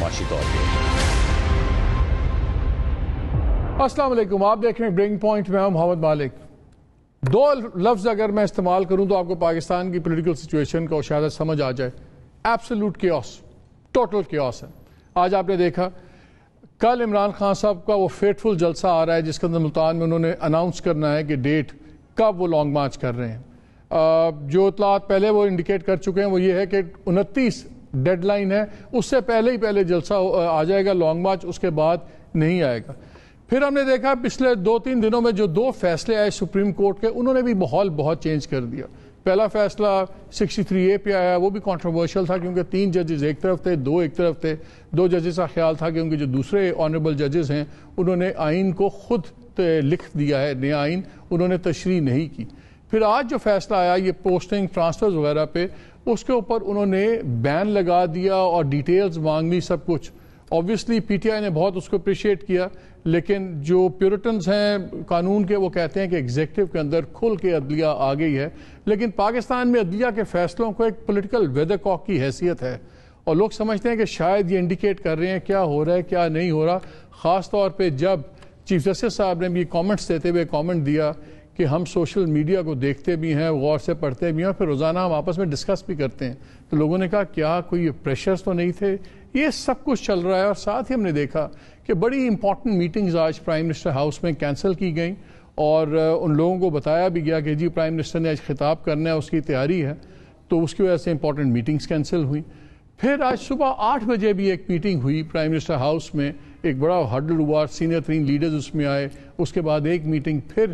معاشی طور پہ۔ السلام علیکم، آپ دیکھ رہے ہیں برنگ پوائنٹ میں ہوں محمد مالک۔ دو لفظ اگر میں استعمال کروں تو آپ کو پاکستان کی پولیٹیکل سچویشن کو شاید سمجھ آ جائے۔ ایبسولوٹ کیوس، ٹوٹل کیوس ہے۔ آج آپ نے دیکھا کل عمران خان صاحب کا وہ فیٹفل جلسہ آ رہا ہے جس کے اندر ملتان میں انہوں نے اناؤنس کرنا ہے کہ ڈیٹ کب وہ لانگ مارچ کر رہے ہیں۔ جو اطلاعات پہلے وہ انڈیکیٹ کر چکے ہیں وہ یہ ہے کہ 29 ڈیڈ لائن ہے، اس سے پہلے جلسہ آ جائے گا لانگ مارچ، اس کے بعد نہیں آئے گا۔ پھر ہم نے دیکھا پچھلے 2-3 دنوں میں جو 2 فیصلے آئے سپریم کورٹ کے، انہوں نے بھی ماحول بہت چینج کر دیا۔ پہلا فیصلہ 63A پہ آیا، وہ بھی کنٹروورشل تھا کیونکہ 3 ججز ایک طرف تھے، 2 ایک طرف تھے۔ 2 ججز کا خیال تھا کہ ان کے جو دوسرے آنریبل ججز ہیں انہوں نے آئین کو خود لکھ دیا ہے، نیا آئین انہوں نے تشریح نہیں کی۔ پھر آج جو فیصلہ آیا یہ پوسٹنگ ٹرانسفرز وغیرہ پہ، اس کے اوپر انہوں نے بین لگا دیا اور ڈیٹیلز مانگ لی سب کچھ۔ اوبویسلی پی ٹی آئی نے بہت اس کو اپریشیٹ کیا، لیکن جو پیورٹنز ہیں قانون کے وہ کہتے ہیں کہ ایگزیکٹو کے اندر کھل کے عدلیہ آ گئی ہے، لیکن پاکستان میں عدلیہ کے فیصلوں کو ایک پولیٹیکل ویدر کاک کی حیثیت ہے، اور لوگ سمجھتے ہیں کہ شاید یہ انڈیکیٹ کر رہے ہیں کیا ہو رہا ہے کیا نہیں ہو رہا۔ خاص طور پہ جب چیف جسٹس صاحب نے بھی کامنٹس دیتے ہوئے کامنٹ دیا کہ ہم سوشل میڈیا کو دیکھتے بھی ہیں، غور سے پڑھتے بھی ہیں، اور پھر روزانہ ہم آپس میں ڈسکس بھی کرتے ہیں، تو لوگوں نے کہا کیا کوئی پریشرز تو نہیں تھے؟ یہ سب کچھ چل رہا ہے، اور ساتھ ہی ہم نے دیکھا کہ بڑی امپورٹنٹ میٹنگز آج پرائم منسٹر ہاؤس میں کینسل کی گئیں، اور ان لوگوں کو بتایا بھی گیا کہ جی پرائم منسٹر نے آج خطاب کرنا ہے، اس کی تیاری ہے، تو اس کی وجہ سے امپورٹنٹ میٹنگز کینسل ہوئیں۔ پھر آج صبح 8 بجے بھی ایک میٹنگ ہوئی پرائم منسٹر ہاؤس میں، ایک بڑا ہرڈل ہوا، سینئر 3 لیڈرز اس میں آئے، اس کے بعد ایک میٹنگ پھر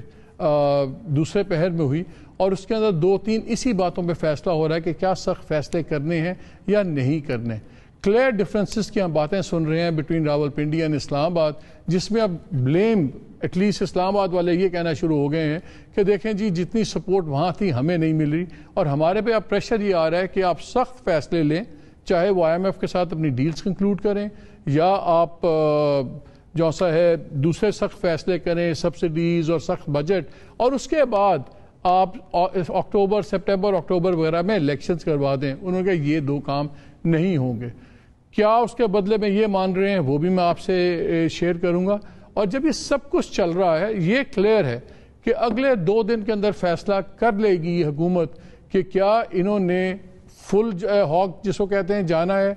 دوسرے پہر میں ہوئی، اور اس کے اندر 2-3 اسی باتوں پہ فیصلہ ہو رہا ہے کہ کیا سخت فیصلے کرنے ہیں یا نہیں کرنے۔ کلیئر ڈفرینسز کی ہم باتیں سن رہے ہیں بٹوین راول پنڈی اینڈ اسلام آباد، جس میں اب بلیم ایٹ لیسٹ اسلام آباد والے یہ کہنا شروع ہو گئے ہیں کہ دیکھیں جی جتنی سپورٹ وہاں تھی ہمیں نہیں مل رہی، اور ہمارے پہ اب پریشر یہ آ رہا ہے کہ آپ سخت فیصلے لیں، چاہے وہ IMF کے ساتھ اپنی ڈیلز کنکلوڈ کریں، یا آپ جو سا ہے دوسرے سخت فیصلے کریں، سبسڈیز اور سخت بجٹ، اور اس کے بعد آپ سپٹمبر اکتوبر وغیرہ میں الیکشنز کروا دیں۔ انہوں نے کہا یہ 2 کام نہیں ہوں گے۔ کیا اس کے بدلے میں یہ مان رہے ہیں وہ بھی میں آپ سے شیئر کروں گا۔ اور جب یہ سب کچھ چل رہا ہے یہ کلیئر ہے کہ اگلے 2 دن کے اندر فیصلہ کر لے گی یہ حکومت کہ کیا انہوں نے فل ہاک جس کو کہتے ہیں جانا ہے،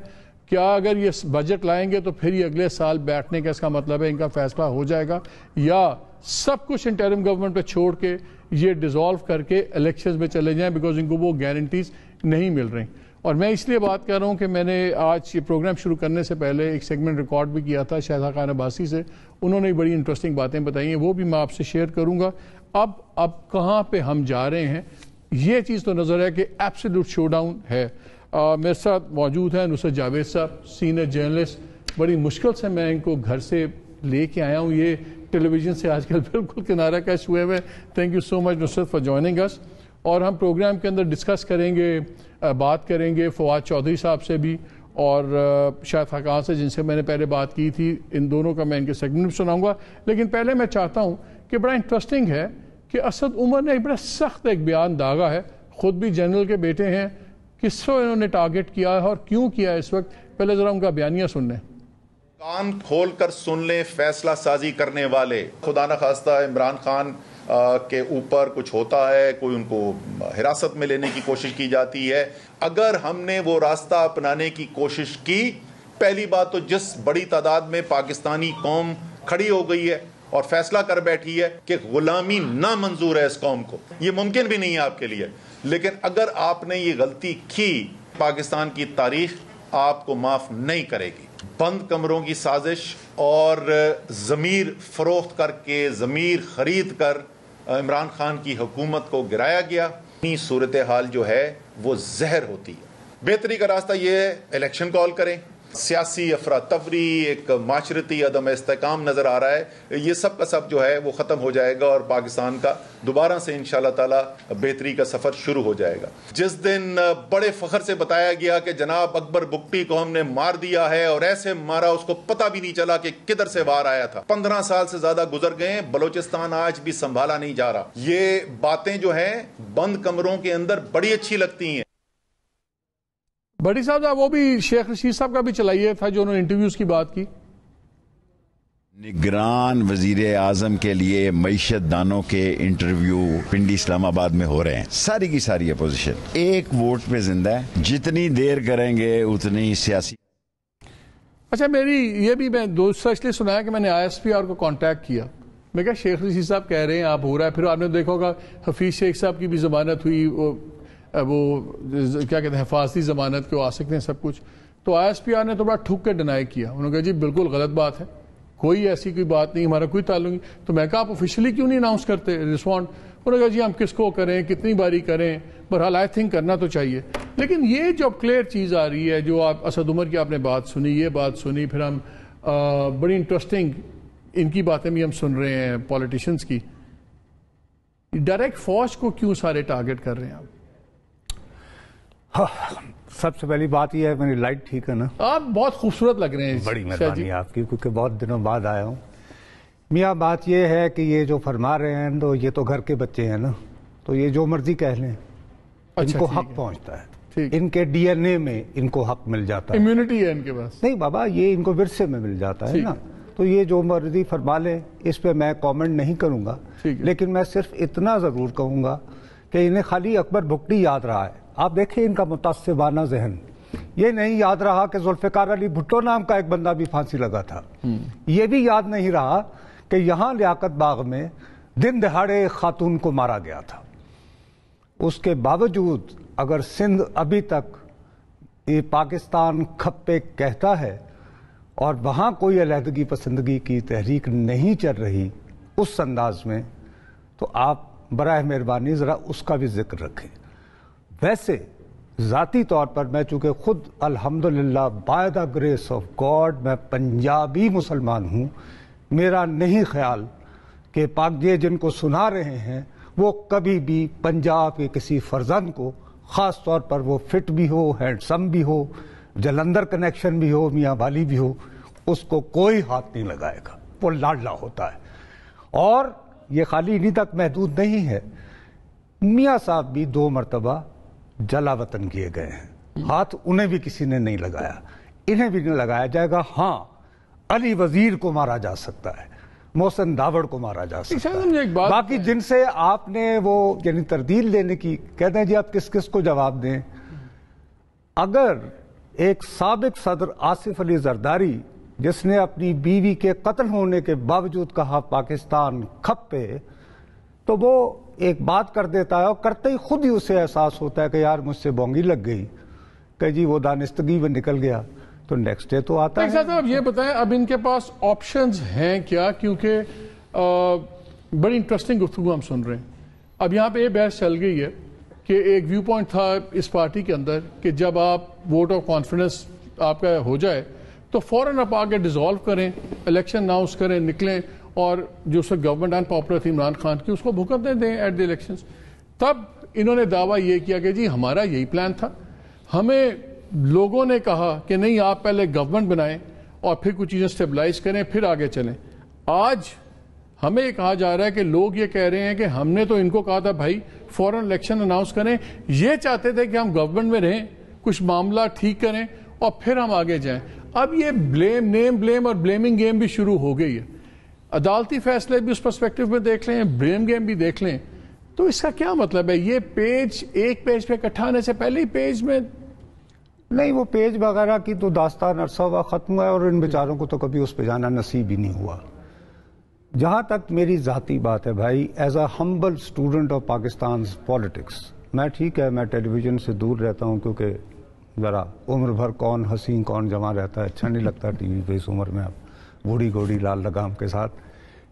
کیا اگر یہ بجٹ لائیں گے تو پھر یہ اگلے سال بیٹھنے کا اس کا مطلب ہے ان کا فیصلہ ہو جائے گا، یا سب کچھ انٹرم گورنمنٹ پہ چھوڑ کے یہ ڈیزالو کر کے الیکشنز میں چلے جائیں، بیکاز ان کو وہ گارنٹیز نہیں مل رہی۔ اور میں اس لیے بات کر رہا ہوں کہ میں نے آج یہ پروگرام شروع کرنے سے پہلے ایک سیگمنٹ ریکارڈ بھی کیا تھا شہزاد خان عباسی سے، انہوں نے بڑی انٹرسٹنگ باتیں بتائی ہیں، وہ بھی میں آپ سے شیئر کروں گا۔ اب کہاں پہ ہم جا رہے ہیں یہ چیز تو نظر ہے کہ ایبسولوٹ شو ڈاؤن ہے۔ میرے ساتھ موجود ہیں نصرت جاوید صاحب، سینئر جرنلسٹ، بڑی مشکل سے میں ان کو گھر سے لے کے آیا ہوں، یہ ٹیلی ویژن سے آج کل بالکل کنارہ کش ہوئے ہوئے۔ Thank you so much Nusrat for joining اس۔ اور ہم پروگرام کے اندر ڈسکس کریں گے، بات کریں گے فواد چودھری صاحب سے بھی اور شاہد خاقان سے جن سے میں نے پہلے بات کی تھی، ان دونوں کا میں ان کے سیگمنٹ بھی سناؤں گا۔ لیکن پہلے میں چاہتا ہوں کہ بڑا انٹرسٹنگ ہے کہ اسد عمر نے ایک بڑا سخت ایک بیان داغا ہے، خود بھی جنرل کے بیٹے ہیں، کس کو انہوں نے ٹارگٹ کیا ہے اور کیوں کیا ہے اس وقت، پہلے ذرا ان کا بیانیہ سن لیں۔ کان کھول کر سن لیں فیصلہ سازی کرنے والے، خدا نخواستہ عمران خان کے اوپر کچھ ہوتا ہے، کوئی ان کو حراست میں لینے کی کوشش کی جاتی ہے، اگر ہم نے وہ راستہ اپنانے کی کوشش کی، پہلی بات تو جس بڑی تعداد میں پاکستانی قوم کھڑی ہو گئی ہے اور فیصلہ کر بیٹھی ہے کہ غلامی نامنظور ہے اس قوم کو، یہ ممکن بھی نہیں ہے آپ کے لیے، لیکن اگر آپ نے یہ غلطی کی پاکستان کی تاریخ آپ کو معاف نہیں کرے گی۔ بند کمروں کی سازش اور ضمیر فروخت کر کے، ضمیر خرید کر عمران خان کی حکومت کو گرایا گیا۔ صورتحال جو ہے وہ زہر ہوتی ہے۔ بہتری کا راستہ یہ ہے الیکشن کال کریں، سیاسی افراتفری، ایک معاشرتی عدم استحکام نظر آ رہا ہے، یہ سب کا سب جو ہے وہ ختم ہو جائے گا اور پاکستان کا دوبارہ سے انشاءاللہ تعالی بہتری کا سفر شروع ہو جائے گا۔ جس دن بڑے فخر سے بتایا گیا کہ جناب اکبر بگٹی کو ہم نے مار دیا ہے، اور ایسے مارا اس کو پتہ بھی نہیں چلا کہ کدھر سے وار آیا تھا، 15 سال سے زیادہ گزر گئے ہیں، بلوچستان آج بھی سنبھالا نہیں جا رہا۔ یہ باتیں جو ہیں بند کمروں کے اندر بڑی اچھی لگتی ہیں۔ بڑی صاحب وہ بھی شیخ رشید صاحب کا بھی چلائیے تھا جو انہوں نے انٹرویوز کی بات کی. نگران وزیر اعظم کے لیے معیشت دانوں کے انٹرویو پنڈی اسلام آباد میں ہو رہے ہیں. ساری کی ساری اپوزیشن ایک ووٹ پہ زندہ ہے. جتنی دیر کریں گے اتنی سیاسی. اچھا میری یہ بھی میں دوسرا اس لیے سنایا کہ میں نے ISPR کو کانٹیکٹ کیا. میں کہا شیخ رشید صاحب کہہ رہے ہیں آپ ہو رہا ہے. پھر آپ نے دیکھا ہوگا حفیظ شیخ صاحب کی بھی ضمانت ہوئی, وہ کیا کہتے ہیں حفاظتی ضمانت کے آ سکتے ہیں سب کچھ. تو ISPR نے تو بڑا ٹھوک کے ڈینائی کیا. انہوں نے کہا جی بالکل غلط بات ہے, کوئی ایسی کوئی بات نہیں, ہمارا کوئی تعلق نہیں. تو میں کہا آپ آفیشلی کیوں نہیں اناؤنس کرتے رسپونڈ. انہوں نے کہا جی ہم کس کو کریں, کتنی باری کریں, بہرحال آئی تھنک کرنا تو چاہیے. لیکن یہ جو کلیئر چیز آ رہی ہے, جو آپ اسد عمر کی آپ نے بات سنی, یہ بات سنی, پھر ہم بڑی انٹرسٹنگ ان کی باتیں بھی ہم سن رہے ہیں پولیٹیشنز کی. ڈائریکٹ فوج کو کیوں سارے ٹارگٹ کر رہے ہیں آپ؟ سب سے پہلی بات یہ ہے میری لائٹ ٹھیک ہے نا؟ آپ بہت خوبصورت لگ رہے ہیں. بڑی مہربانی آپ کی, کیونکہ بہت دنوں بعد آیا ہوں. میاں بات یہ ہے کہ یہ جو فرما رہے ہیں تو یہ تو گھر کے بچے ہیں نا, تو یہ جو مرضی کہہ لیں ان کو حق پہنچتا ہے. ان کے DNA میں ان کو حق مل جاتا ہے, امیونٹی ہے ان کے پاس. نہیں بابا, یہ ان کو ورثے میں مل جاتا ہے نا. تو یہ جو مرضی فرما لیں, اس پہ میں کامنٹ نہیں کروں گا. لیکن میں صرف اتنا ضرور کہوں گا کہ انہیں خالی اکبر بھٹی یاد رہا ہے. آپ دیکھیں ان کا متعصبانہ ذہن, یہ نہیں یاد رہا کہ ذوالفقار علی بھٹو نام کا ایک بندہ بھی پھانسی لگا تھا. یہ بھی یاد نہیں رہا کہ یہاں لیاقت باغ میں دن دہاڑے خاتون کو مارا گیا تھا. اس کے باوجود اگر سندھ ابھی تک یہ پاکستان کھپے کہتا ہے اور وہاں کوئی علیحدگی پسندگی کی تحریک نہیں چل رہی اس انداز میں, تو آپ براہ مہربانی ذرا اس کا بھی ذکر رکھیں. ویسے ذاتی طور پر میں چونکہ خود الحمدللہ by the grace of God میں پنجابی مسلمان ہوں, میرا نہیں خیال کہ پاک یہ جن کو سنا رہے ہیں وہ کبھی بھی پنجاب کے کسی فرزند کو, خاص طور پر وہ فٹ بھی ہو, ہینڈسم بھی ہو, جلندر کنیکشن بھی ہو, میاں والی بھی ہو, اس کو کوئی ہاتھ نہیں لگائے گا. وہ لاڈلا ہوتا ہے. اور یہ خالی انہی تک محدود نہیں ہے, میاں صاحب بھی 2 مرتبہ جلا وطن کیے گئے ہیں, ہاتھ انہیں بھی کسی نے نہیں لگایا, انہیں بھی نہیں لگایا جائے گا. ہاں علی وزیر کو مارا جا سکتا ہے, محسن داوڑ کو مارا جا سکتا ہے, باقی جن سے آپ نے وہ یعنی تردید لینے کی کہتے ہیں جی آپ کس کس کو جواب دیں. اگر ایک سابق صدر آصف علی زرداری جس نے اپنی بیوی کے قتل ہونے کے باوجود کہا پاکستان کھپے, تو وہ ایک بات کر دیتا ہے اور کرتے ہی خود ہی اسے احساس ہوتا ہے کہ یار مجھ سے بونگی لگ گئی, کہ جی وہ دانستگی میں نکل گیا, تو نیکسٹ ڈے تو آتا ہے. صاحب یہ بتائیں اب ان کے پاس آپشنز ہیں کیا؟ کیونکہ بڑی انٹرسٹنگ گفتگو ہم سن رہے ہیں. اب یہاں پہ یہ بحث چل گئی ہے کہ ایک ویو پوائنٹ تھا اس پارٹی کے اندر کہ جب آپ ووٹ آف کانفیڈنس آپ کا ہو جائے تو فوراً آپ آگے ڈیزالو کریں, الیکشن اناؤنس کریں, نکلیں, اور جو اس گورنمنٹ ان پاپولر تھی عمران خان کی اس کو بھگتنے دیں ایٹ دی الیکشنز. تب انہوں نے دعویٰ یہ کیا کہ جی ہمارا یہی پلان تھا, ہمیں لوگوں نے کہا کہ نہیں آپ پہلے گورنمنٹ بنائیں اور پھر کچھ چیزیں سٹیبلائز کریں پھر آگے چلیں. آج ہمیں یہ کہا جا رہا ہے کہ لوگ یہ کہہ رہے ہیں کہ ہم نے تو ان کو کہا تھا بھائی فوراً الیکشن اناؤنس کریں, یہ چاہتے تھے کہ ہم گورنمنٹ میں رہیں, کچھ معاملہ ٹھیک کریں اور پھر ہم آگے جائیں. اب یہ نیم بلیم اور بلیمنگ گیم بھی شروع ہو گئی ہے. عدالتی فیصلے بھی اس پرسپیکٹو میں دیکھ لیں, بلیم گیم بھی دیکھ لیں, تو اس کا کیا مطلب ہے؟ یہ پیج ایک پیج پہ اکٹھا آنے سے پہلے ہی پیج میں نہیں, وہ پیج وغیرہ کی تو داستان عرصہ ہوا ختم ہے, اور ان بیچاروں کو تو کبھی اس پہ جانا نصیب ہی نہیں ہوا. جہاں تک میری ذاتی بات ہے بھائی, as a humble student of Pakistan politics, میں ٹھیک ہے میں ٹیلی ویژن سے دور رہتا ہوں کیونکہ ذرا عمر بھر کون حسین کون جمع رہتا ہے, اچھا نہیں لگتا ٹی وی پہ اس عمر میں آپ بوڑھی گوڑی لال لگام کے ساتھ.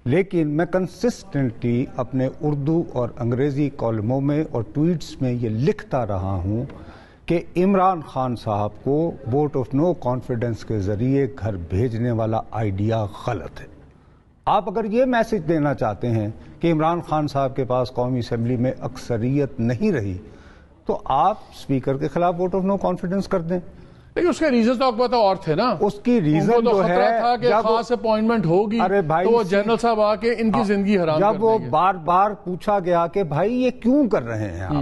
لیکن میں کنسسٹنٹلی اپنے اردو اور انگریزی کالموں میں اور ٹویٹس میں یہ لکھتا رہا ہوں کہ عمران خان صاحب کو ووٹ آف نو کانفیڈنس کے ذریعے گھر بھیجنے والا آئیڈیا غلط ہے. آپ اگر یہ میسج دینا چاہتے ہیں کہ عمران خان صاحب کے پاس قومی اسمبلی میں اکثریت نہیں رہی, تو آپ اسپیکر کے خلاف ووٹ آف نو کانفیڈنس کر دیں. لیکن اس کے ریزنز تو پتہ اور تھے نا. اس کی ریزن جو ہے تھا کہ خاص اپوائنٹمنٹ ہوگی تو وہ جنرل صاحب آ کے ان کی زندگی حرام کر دیں گے. جب وہ بار بار پوچھا گیا کہ بھائی یہ کیوں کر رہے ہیں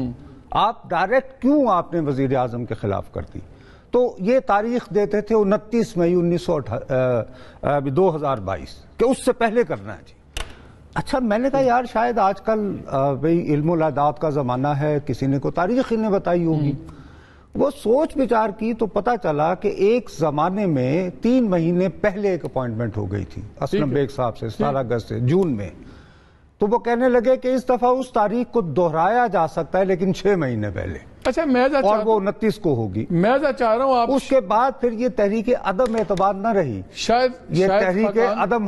آپ ڈائریکٹ کیوں آپ نے وزیر اعظم کے خلاف کر دی, تو یہ تاریخ دیتے تھے 29 مئی 2022 کہ اس سے پہلے کرنا ہے جی. اچھا میں نے کہا یار شاید آج کل بھئی علم الادات کا زمانہ ہے, کسی نے کو تاریخ انہیں بتائی ہوگی. وہ سوچ بچار کی تو پتا چلا کہ ایک زمانے میں 3 مہینے پہلے ایک اپوائنٹمنٹ ہو گئی تھی اسلم بیگ صاحب سے 17 اگست سے جون میں. تو وہ کہنے لگے کہ اس دفعہ اس تاریخ کو دہرایا جا سکتا ہے لیکن 6 مہینے پہلے. اچھا میں اور وہ 29 کو ہوگی. میں چاہ رہا ہوں آپ اس کے بعد پھر یہ تحریک عدم اعتماد نہ رہی, شاید یہ تحریک عدم